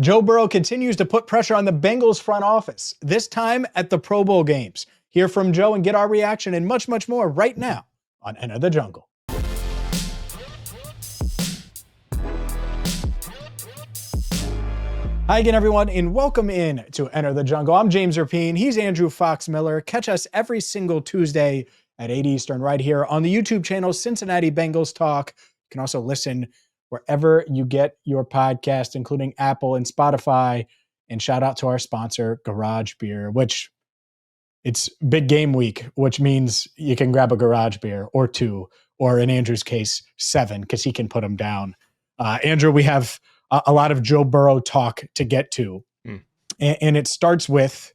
Joe Burrow continues to put pressure on the Bengals front office, this time at the Pro Bowl games. Hear from Joe and get our reaction and much, much more right now on Enter the Jungle. Hi again, everyone, and welcome in to Enter the Jungle. I'm James Rapien. He's Andrew Fox Miller. Catch us every single Tuesday at 8 Eastern right here on the YouTube channel Cincinnati Bengals Talk. You can also listen wherever you get your podcast, including Apple and Spotify. And shout out to our sponsor, Garage Beer, which it's big game week, which means you can grab a Garage Beer or two, or in Andrew's case, 7, because he can put them down. Andrew, we have a lot of Joe Burrow talk to get to. And it starts with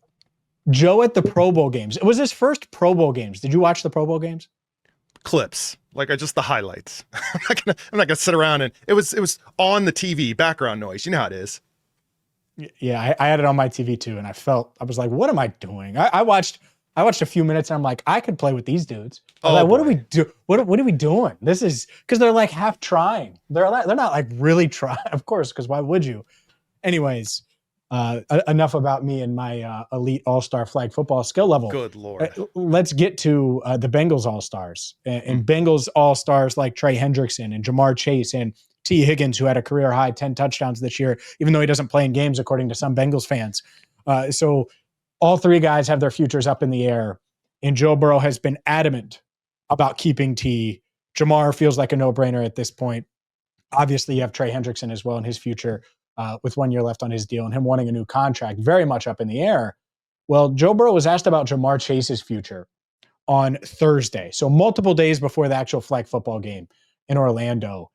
Joe at the Pro Bowl games. It was his first Pro Bowl games. Did you watch the Pro Bowl games? Clips, like just the highlights. I'm not gonna sit around and it was on the TV, background noise. You know how it is. Yeah, I had it on my TV too, and I was like, what am I doing? I watched a few minutes and I'm like, I could play with these dudes. What do we do? What are we doing? This is because they're like half trying. They're not like really trying, of course, because why would you? Anyways, enough about me and my elite all-star flag football skill level. Good Lord. Let's get to the Bengals all-stars and Bengals all-stars like Trey Hendrickson and Jamar Chase and Tee Higgins, who had a career high 10 touchdowns this year, even though he doesn't play in games, according to some Bengals fans. So all three guys have their futures up in the air, and Joe Burrow has been adamant about keeping Tee. Jamar feels like a no-brainer at this point. Obviously, you have Trey Hendrickson as well in his future with 1 year left on his deal and him wanting a new contract, very much up in the air. Well, Joe Burrow was asked about Jamar Chase's future on Thursday, so multiple days before the actual flag football game in Orlando,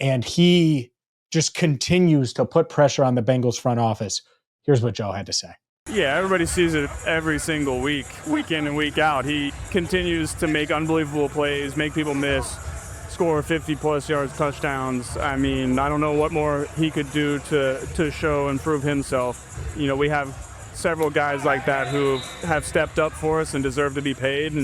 and he just continues to put pressure on the Bengals front office. Here's what Joe had to say. Yeah, everybody sees it every single week, week in and week out. He continues to make unbelievable plays, make people miss, score 50-plus yards, touchdowns. I mean, I don't know what more he could do to show and prove himself. You know, we have several guys like that who have stepped up for us and deserve to be paid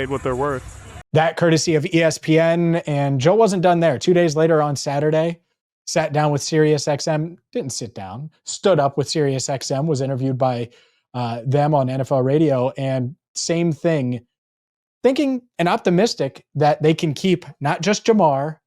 what they're worth. That courtesy of ESPN, and Joe wasn't done there. 2 days later on Saturday, sat down with SiriusXM, didn't sit down, stood up with SiriusXM, was interviewed by them on NFL radio, and same thing, thinking and optimistic that they can keep not just Jamar,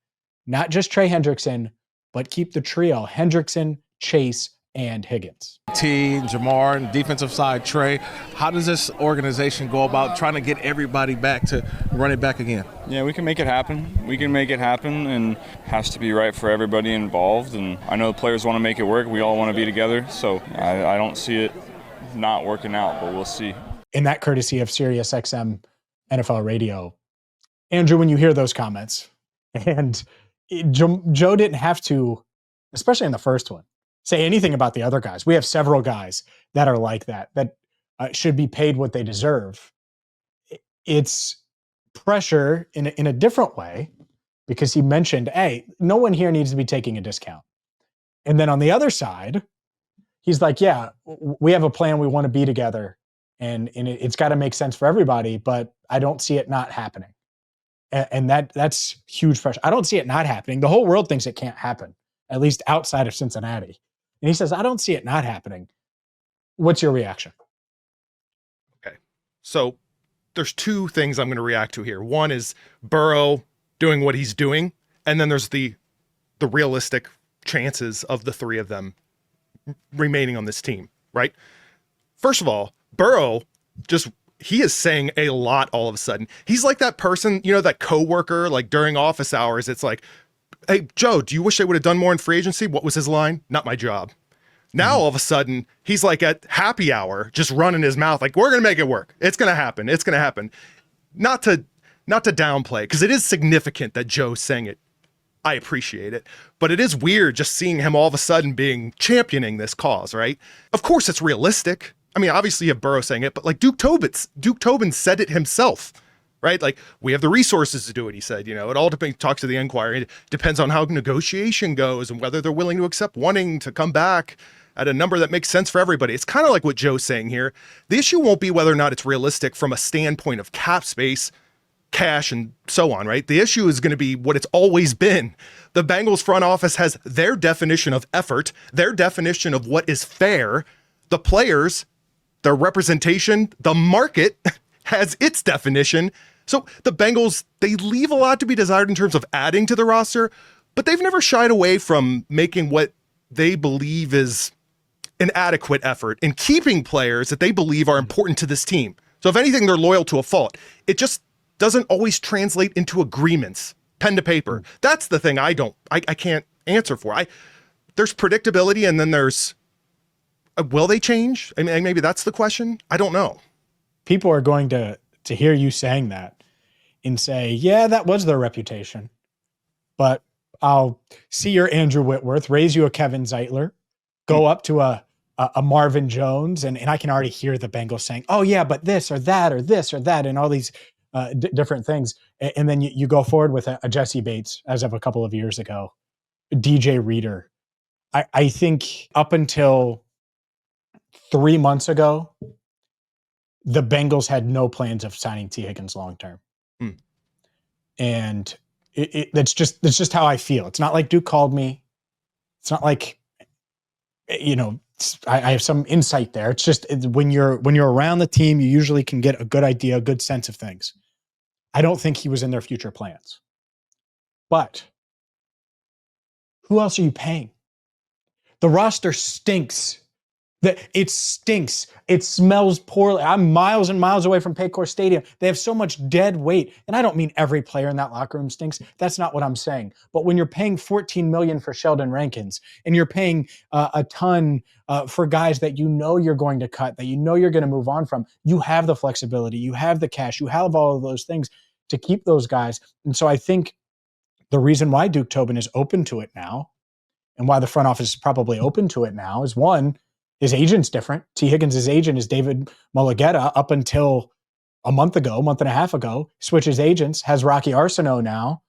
not just Trey Hendrickson, but keep the trio, Hendrickson, Chase, and Higgins. T, Jamar, and defensive side, Trey. How does this organization go about trying to get everybody back to run it back again? Yeah, we can make it happen. And it has to be right for everybody involved. And I know the players want to make it work. We all want to be together. So I don't see it not working out, but we'll see. In that courtesy of SiriusXM NFL radio, Andrew, when you hear those comments, and Joe didn't have to, especially in the first one, say anything about the other guys. We have several guys that are like that should be paid what they deserve. It's pressure in a different way, because he mentioned, hey, no one here needs to be taking a discount. And then on the other side, he's like, yeah, we have a plan. We want to be together, and it's got to make sense for everybody, but I don't see it not happening. And that's huge pressure. I don't see it not happening. The whole world thinks it can't happen, at least outside of Cincinnati. And he says, I don't see it not happening. What's your reaction? Okay. So there's two things I'm going to react to here. One is Burrow doing what he's doing. And then there's the realistic chances of the three of them remaining on this team, right? First of all, Burrow he is saying a lot all of a sudden. He's like that person, that coworker, like during office hours, it's like, hey, Joe, do you wish they would have done more in free agency? What was his line? Not my job. Now, all of a sudden, he's like at happy hour, just running his mouth, like, we're going to make it work. It's going to happen. It's going to happen. Not to downplay, because it is significant that Joe's saying it. I appreciate it. But it is weird just seeing him all of a sudden championing this cause, right? Of course, it's realistic. I mean, obviously you have Burrow saying it, but like Duke Tobin said it himself. Right? Like, we have the resources to do it, he said. It all talks to the Enquirer. It depends on how negotiation goes and whether they're willing to accept wanting to come back at a number that makes sense for everybody. It's kind of like what Joe's saying here. The issue won't be whether or not it's realistic from a standpoint of cap space. cash and so on, right? The issue is going to be what it's always been. The Bengals front office has their definition of effort, their definition of what is fair. The players, their representation, the market has its definition. So the Bengals, they leave a lot to be desired in terms of adding to the roster, but they've never shied away from making what they believe is an adequate effort in keeping players that they believe are important to this team. So if anything, they're loyal to a fault. It just doesn't always translate into agreements, pen to paper. That's the thing I can't answer for. There's predictability, and then there's, will they change? I mean, maybe that's the question. I don't know. People are going to hear you saying that and say, yeah, that was their reputation. But I'll see your Andrew Whitworth, raise you a Kevin Zeitler, go up to a Marvin Jones, and I can already hear the Bengals saying, oh yeah, but this or that or this or that, and all these different things. And then you go forward with a Jesse Bates as of a couple of years ago, DJ Reader. I think up until 3 months ago, the Bengals had no plans of signing Tee Higgins long-term. And that's just how I feel. It's not like Duke called me. It's not like, I have some insight there. It's just when you're around the team, you usually can get a good idea, a good sense of things. I don't think he was in their future plans. But who else are you paying? The roster stinks. It stinks. It smells poorly. I'm miles and miles away from Paycor Stadium. They have so much dead weight. And I don't mean every player in that locker room stinks. That's not what I'm saying. But when you're paying $14 million for Sheldon Rankins, and you're paying a ton for guys that you know you're going to cut, that you know you're going to move on from, you have the flexibility, you have the cash, you have all of those things to keep those guys. And so I think the reason why Duke Tobin is open to it now, and why the front office is probably open to it now, is one, his agent's different. Tee Higgins' agent is David Mulugeta. Up until a month and a half ago, switches agents, has Rocky Arsenault now,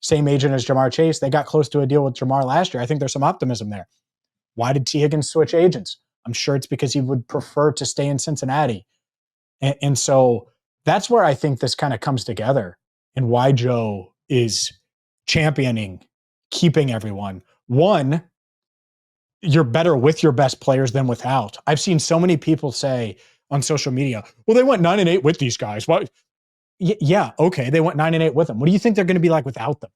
same agent as Jamar Chase. They got close to a deal with Jamar last year. I think there's some optimism there. Why did Tee Higgins switch agents? I'm sure it's because he would prefer to stay in Cincinnati. And so that's where I think this kind of comes together, and why Joe is championing keeping everyone. One, you're better with your best players than without. I've seen so many people say on social media, well, they went 9-8 with these guys. Why? Yeah, okay, they went 9-8 with them. What do you think they're going to be like without them?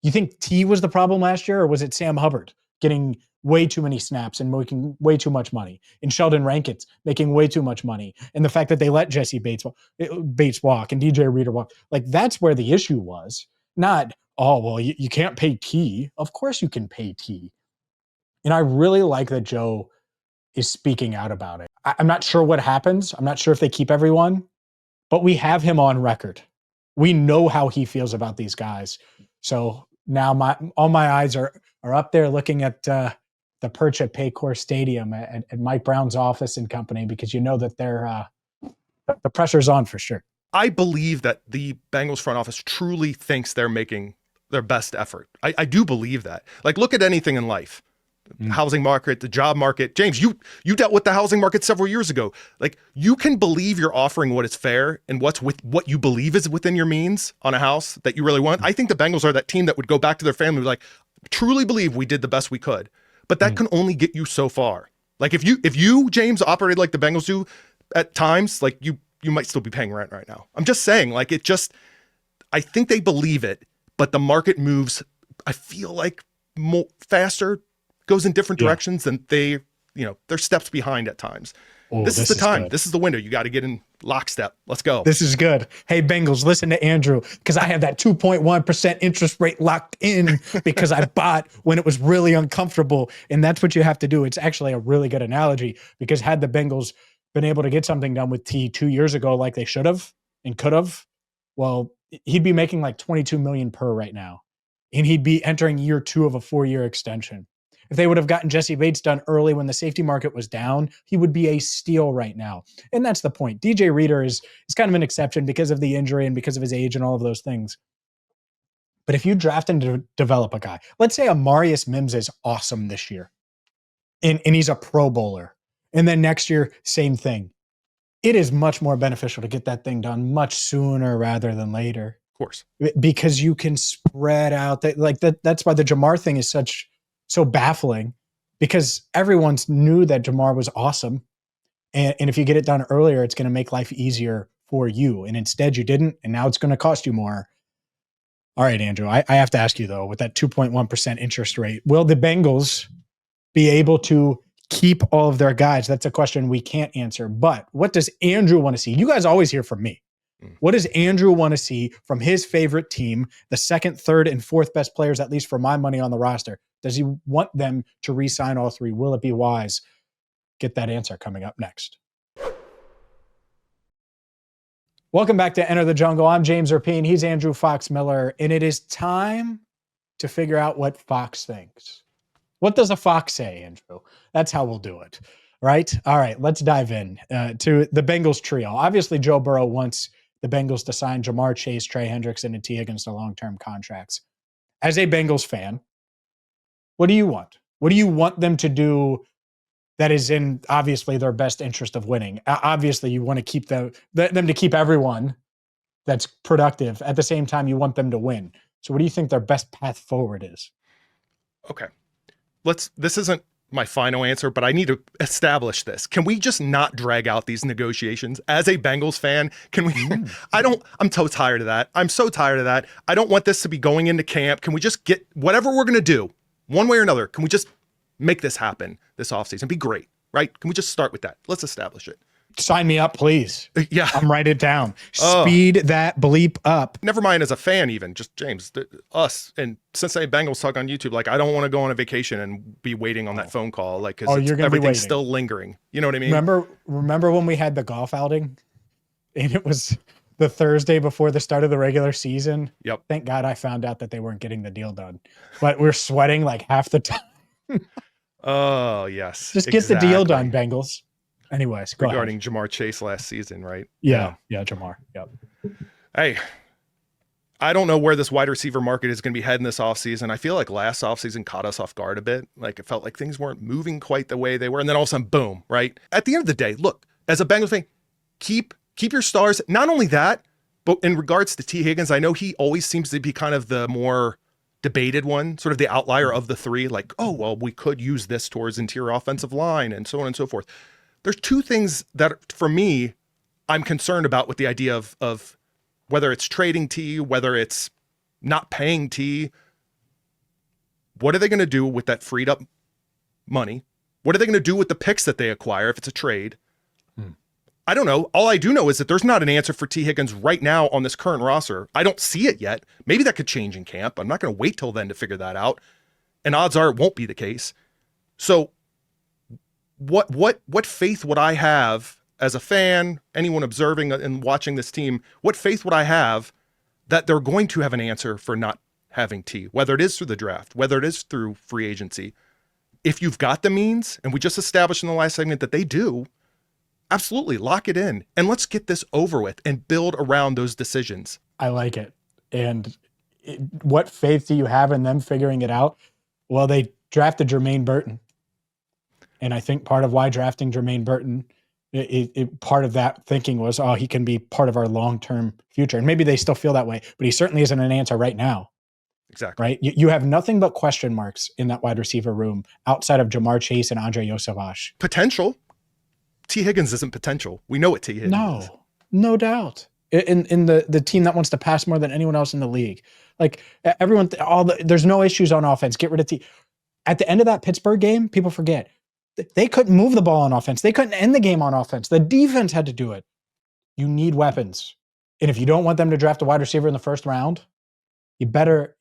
You think T was the problem last year, or was it Sam Hubbard getting way too many snaps and making way too much money, and Sheldon Rankins making way too much money, and the fact that they let Jesse Bates walk and DJ Reader walk? Like, that's where the issue was. Not, oh, well, you can't pay T. Of course you can pay T. And I really like that Joe is speaking out about it. I'm not sure what happens. I'm not sure if they keep everyone, but we have him on record. We know how he feels about these guys. So now all my eyes are up there looking at the perch at Paycor Stadium at Mike Brown's office and company, because you know that the pressure's on for sure. I believe that the Bengals front office truly thinks they're making their best effort. I do believe that. Like, look at anything in life. Housing market, the job market. James, you dealt with the housing market several years ago. Like, you can believe you're offering what is fair and what's with what you believe is within your means on a house that you really want. I think the Bengals are that team that would go back to their family like, truly believe we did the best we could. But that can only get you so far. Like, if you James, operated like the Bengals do at times, like you might still be paying rent right now. I'm just saying, like, I think they believe it, but the market moves, I feel like, more faster, goes in different directions than they're steps behind at times. Oh, this is the time. Good. This is the window. You got to get in lockstep. Let's go. This is good. Hey, Bengals, listen to Andrew, because I have that 2.1% interest rate locked in because I bought when it was really uncomfortable. And that's what you have to do. It's actually a really good analogy, because had the Bengals been able to get something done with T 2 years ago, like they should have and could have, well, he'd be making like $22 million per right now. And he'd be entering year 2 of a 4-year extension. If they would have gotten Jesse Bates done early when the safety market was down, he would be a steal right now. And that's the point. DJ Reader is kind of an exception because of the injury and because of his age and all of those things. But if you draft and develop a guy, let's say Amarius Mims is awesome this year, and he's a Pro Bowler. And then next year, same thing. it is much more beneficial to get that thing done much sooner rather than later. Of course. Because you can spread out that's why the Jamar thing is so baffling, because everyone's knew that Jamar was awesome. And if you get it done earlier, it's going to make life easier for you. And instead you didn't, and now it's going to cost you more. All right, Andrew, I have to ask you though, with that 2.1% interest rate, will the Bengals be able to keep all of their guys? That's a question we can't answer. But what does Andrew want to see? You guys always hear from me. What does Andrew want to see from his favorite team, the second, third, and fourth best players, at least for my money on the roster? Does he want them to re-sign all three? Will it be wise? Get that answer coming up next. Welcome back to Enter the Jungle. I'm James Rapien. He's Andrew Fox Miller, and it is time to figure out what Fox thinks. What does a fox say, Andrew? That's how we'll do it, right? All right, let's dive in to the Bengals trio. Obviously, Joe Burrow wants the Bengals to sign Jamar Chase, Trey Hendrickson, and Tee Higgins to long-term contracts. As a Bengals fan, what do you want? What do you want them to do that is in, obviously, their best interest of winning? Obviously, you want to keep them to keep everyone that's productive. At the same time, you want them to win. So what do you think their best path forward is? Okay. This isn't my final answer, but I need to establish this. Can we just not drag out these negotiations? As a Bengals fan, can we? I'm so tired of that. I'm so tired of that. I don't want this to be going into camp. Can we just get whatever we're going to do, one way or another? Can we just make this happen this offseason? Be great, right? Can we just start with that? Let's establish it. Sign me up, please. Yeah. I'm write it down. Speed that bleep up. Never mind as a fan, even just James, us and Cincinnati Bengals talk on YouTube. Like, I don't want to go on a vacation and be waiting on that phone call. Like, because everything's still lingering. You know what I mean? Remember when we had the golf outing and it was the Thursday before the start of the regular season? Yep. Thank God I found out that they weren't getting the deal done, but we're sweating like half the time. Oh yes. Just get the deal done, Bengals. Anyways, regarding Jamar Chase last season, right? Yeah, Jamar. Yep. Hey, I don't know where this wide receiver market is going to be heading this offseason. I feel like last offseason caught us off guard a bit. Like, it felt like things weren't moving quite the way they were. And then all of a sudden, boom, right? At the end of the day, look, as a Bengals fan, keep your stars. Not only that, but in regards to Tee Higgins, I know he always seems to be kind of the more debated one, sort of the outlier of the three. Like, oh, well, we could use this towards interior offensive line and so on and so forth. There's two things that, for me, I'm concerned about with the idea of whether it's trading T, whether it's not paying T. What are they going to do with that freed up money? What are they going to do with the picks that they acquire if it's a trade? I don't know. All I do know is that there's not an answer for Tee Higgins right now on this current roster. I don't see it yet. Maybe that could change in camp. I'm not going to wait till then to figure that out. And odds are it won't be the case. So what faith would I have as a fan, anyone observing and watching this team, what faith would I have that they're going to have an answer for not having T, whether it is through the draft, whether it is through free agency? If you've got the means, and we just established in the last segment that they do, absolutely lock it in and let's get this over with and build around those decisions. I like it. And what faith do you have in them figuring it out? Well, they drafted Jermaine Burton. And I think part of why drafting Jermaine Burton, part of that thinking was, oh, he can be part of our long-term future. And maybe they still feel that way, but he certainly isn't an answer right now. Exactly. Right? You have nothing but question marks in that wide receiver room outside of Jamar Chase and Andre Yosavash. Potential. Tee Higgins isn't potential. We know what Tee Higgins is. No doubt. In the team that wants to pass more than anyone else in the league. Like, everyone, there's no issues on offense. Get rid of T. At the end of that Pittsburgh game, people forget, they couldn't move the ball on offense. They couldn't end the game on offense. The defense had to do it. You need weapons. And if you don't want them to draft a wide receiver in the first round, you better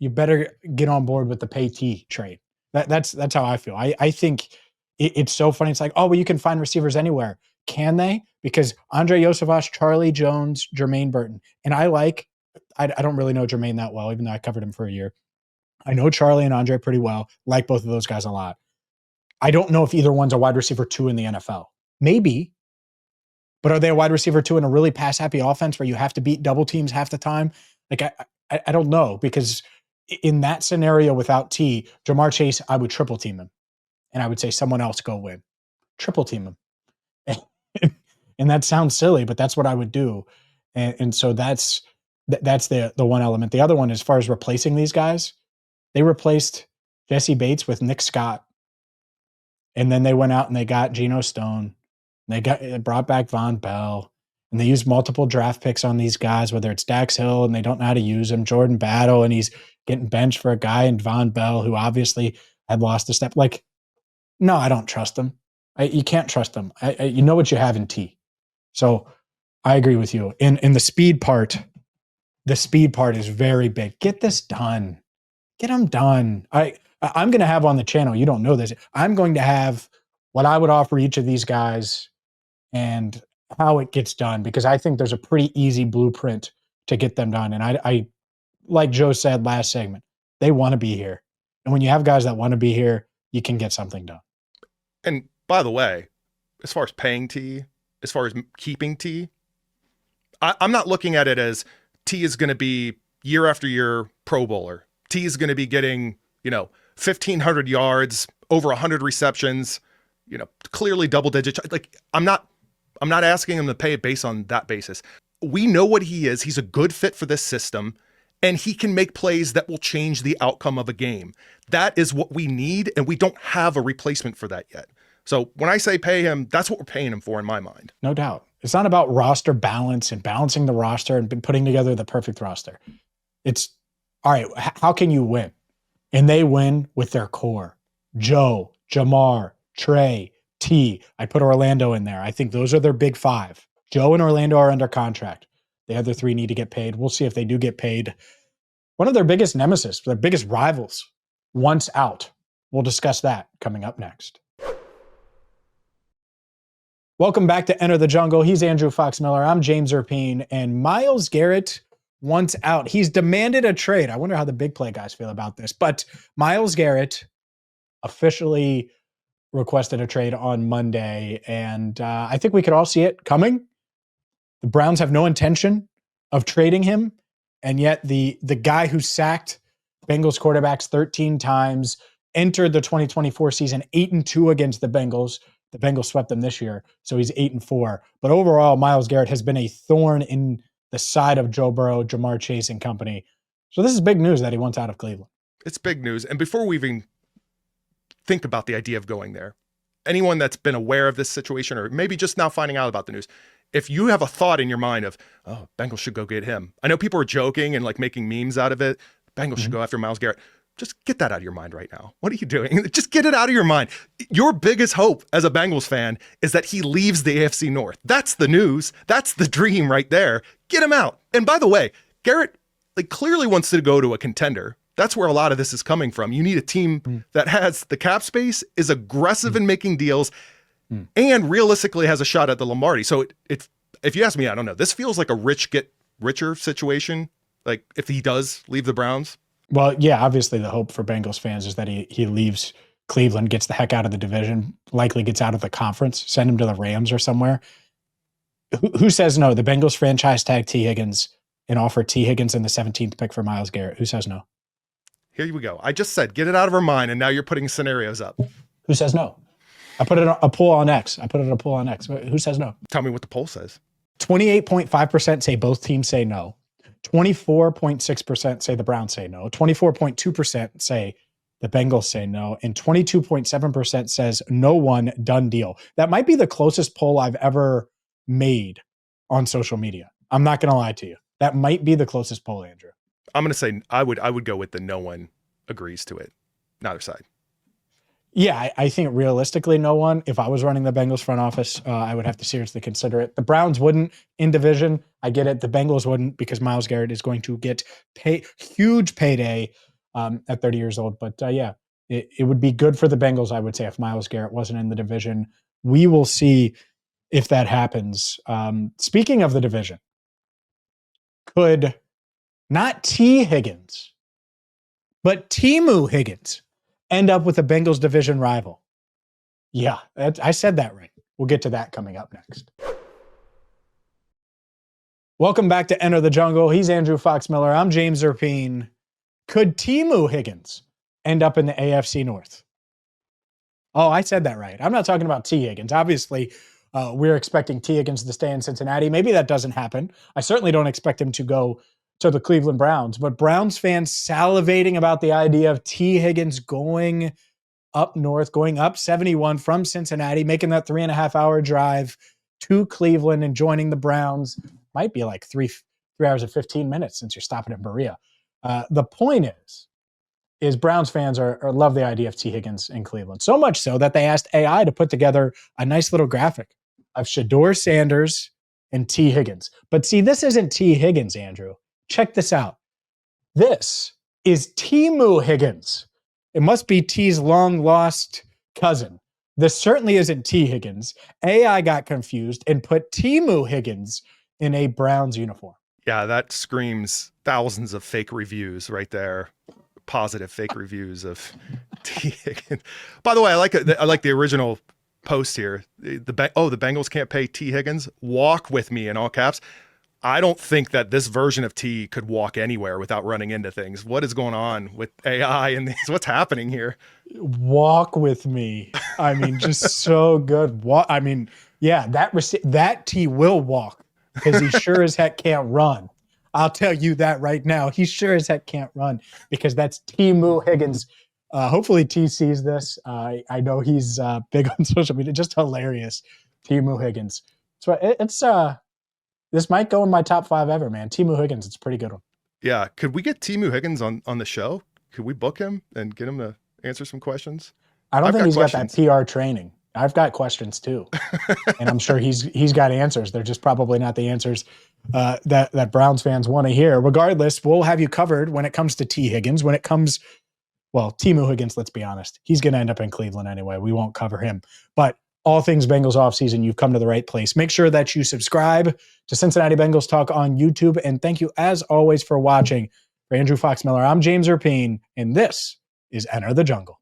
get on board with the pay T trade. That's how I feel. I think it's so funny. It's like, oh, well, you can find receivers anywhere. Can they? Because Andre Yosavash, Charlie Jones, Jermaine Burton. And I don't really know Jermaine that well, even though I covered him for a year. I know Charlie and Andre pretty well. Like both of those guys a lot. I don't know if either one's a wide receiver 2 in the NFL. Maybe. But are they a wide receiver 2 in a really pass-happy offense where you have to beat double teams half the time? Like, I don't know, because in that scenario without T, Jamar Chase, I would triple team him. And I would say someone else go win. Triple team him. And that sounds silly, but that's what I would do. And so that's the one element. The other one, as far as replacing these guys, they replaced Jesse Bates with Nick Scott. And then they went out and they got Geno Stone. They brought back Von Bell. And they used multiple draft picks on these guys, whether it's Dax Hill and they don't know how to use him, Jordan Battle, and he's getting benched for a guy in Von Bell who obviously had lost a step. Like, no, I don't trust him. You can't trust him. You know what you have in T. So I agree with you. In the speed part is very big. Get this done. Get them done. I'm going to have on the channel, you don't know this, I'm going to have what I would offer each of these guys and how it gets done, because I think there's a pretty easy blueprint to get them done. And I like Joe said last segment, they want to be here. And when you have guys that want to be here, you can get something done. And by the way, as far as paying T, as far as keeping T, I'm not looking at it as T is going to be year after year Pro Bowler. T is going to be getting, 1,500 yards, over 100 receptions, clearly double digit. Like, I'm not asking him to pay it based on that basis. We know what he is. He's a good fit for this system, and he can make plays that will change the outcome of a game. That is what we need, and we don't have a replacement for that yet. So when I say pay him, that's what we're paying him for in my mind. No doubt. It's not about roster balance and balancing the roster and putting together the perfect roster. It's, all right, how can you win? And they win with their core. Joe, Jamar, Trey, T. I put Orlando in there. I think those are their big five. Joe and Orlando are under contract. The other three need to get paid. We'll see if they do get paid. One of their biggest nemesis, their biggest rivals, once out. We'll discuss that coming up next. Welcome back to Enter the Jungle. He's Andrew Fox Miller. I'm James Rapien. And Myles Garrett once out. He's demanded a trade. I wonder how the big play guys feel about this. But Myles Garrett officially requested a trade on Monday. And I think we could all see it coming. The Browns have no intention of trading him. And yet the guy who sacked Bengals quarterbacks 13 times, entered the 2024 season 8-2 against the Bengals. The Bengals swept them this year, so he's 8-4. But overall, Myles Garrett has been a thorn in the side of Joe Burrow, Jamar Chase, and company. So this is big news that he wants out of Cleveland. It's big news. And before we even think about the idea of going there, anyone that's been aware of this situation or maybe just now finding out about the news, if you have a thought in your mind of, oh, Bengals should go get him. I know people are joking and like making memes out of it. Bengals should go after Myles Garrett. Just get that out of your mind right now. What are you doing? Just get it out of your mind. Your biggest hope as a Bengals fan is that he leaves the AFC North. That's the news. That's the dream right there. Get him out. And by the way, Garrett clearly wants to go to a contender. That's where a lot of this is coming from. You need a team that has the cap space, is aggressive in making deals, and realistically has a shot at the Lombardi. So if you ask me, I don't know. This feels like a rich get richer situation. Like if he does leave the Browns. Well, yeah, obviously the hope for Bengals fans is that he leaves Cleveland, gets the heck out of the division, likely gets out of the conference, send him to the Rams or somewhere. Who says no? The Bengals franchise tag Tee Higgins and offer Tee Higgins in the 17th pick for Myles Garrett. Who says no? Here we go. I just said, get it out of our mind, and now you're putting scenarios up. Who says no? I put it on a poll on X. Who says no? Tell me what the poll says. 28.5% say both teams say no. 24.6% say the Browns say no. 24.2% say the Bengals say no. And 22.7% says no one, done deal. That might be the closest poll I've ever made on social media. I'm not going to lie to you. That might be the closest poll, Andrew. I'm going to say I would go with the no one agrees to it. Neither side. Yeah, I think realistically, no one. If I was running the Bengals front office, I would have to seriously consider it. The Browns wouldn't in division. I get it. The Bengals wouldn't because Myles Garrett is going to get huge payday at 30 years old. But yeah, it would be good for the Bengals, I would say, if Myles Garrett wasn't in the division. We will see if that happens. Speaking of the division, could not Tee Higgins, but Temu Higgins end up with a Bengals division rival? Yeah, I said that right. We'll get to that coming up next. Welcome back to Enter the Jungle. He's Andrew Fox Miller. I'm James Rapien. Could Temu Higgins end up in the AFC North? Oh, I said that right. I'm not talking about Tee Higgins. Obviously, We're expecting Tee Higgins to stay in Cincinnati. Maybe that doesn't happen. I certainly don't expect him to go to the Cleveland Browns, but Browns fans salivating about the idea of Tee Higgins going up north, going up 71 from Cincinnati, making that 3.5-hour drive to Cleveland and joining the Browns. Might be like 3 hours and 15 minutes since you're stopping at Berea. The point is Browns fans love the idea of Tee Higgins in Cleveland. So much so that they asked AI to put together a nice little graphic of Shedeur Sanders and Tee Higgins. But see, this isn't Tee Higgins, Andrew. Check this out. This is Temu Higgins. It must be T's long-lost cousin. This certainly isn't Tee Higgins. AI got confused and put Temu Higgins in a Browns uniform. Yeah, that screams thousands of fake reviews right there. Positive fake reviews of Tee Higgins. By the way, I like the original post here. The Bengals can't pay Tee Higgins. Walk with me in all caps. I don't think that this version of T could walk anywhere without running into things. What is going on with AI and these? What's happening here? Walk with me. I mean, just so good. That T will walk because he sure as heck can't run. I'll tell you that right now. He sure as heck can't run because that's Temu Higgins. Hopefully T sees this. I know he's big on social media. Just hilarious. Temu Higgins. So it's this might go in my top 5 ever, man. Temu Higgins, it's a pretty good one. Yeah. Could we get Temu Higgins on the show? Could we book him and get him to answer some questions? I don't think he's got that PR training. I've got questions too. And I'm sure he's got answers. They're just probably not the answers that Browns fans want to hear. Regardless, we'll have you covered when it comes to Tee Higgins. When it comes, Temu Higgins, let's be honest. He's going to end up in Cleveland anyway. We won't cover him. But all things Bengals offseason, you've come to the right place. Make sure that you subscribe to Cincinnati Bengals Talk on YouTube. And thank you, as always, for watching. For Andrew Fox Miller, I'm James Rapien, and this is Enter the Jungle.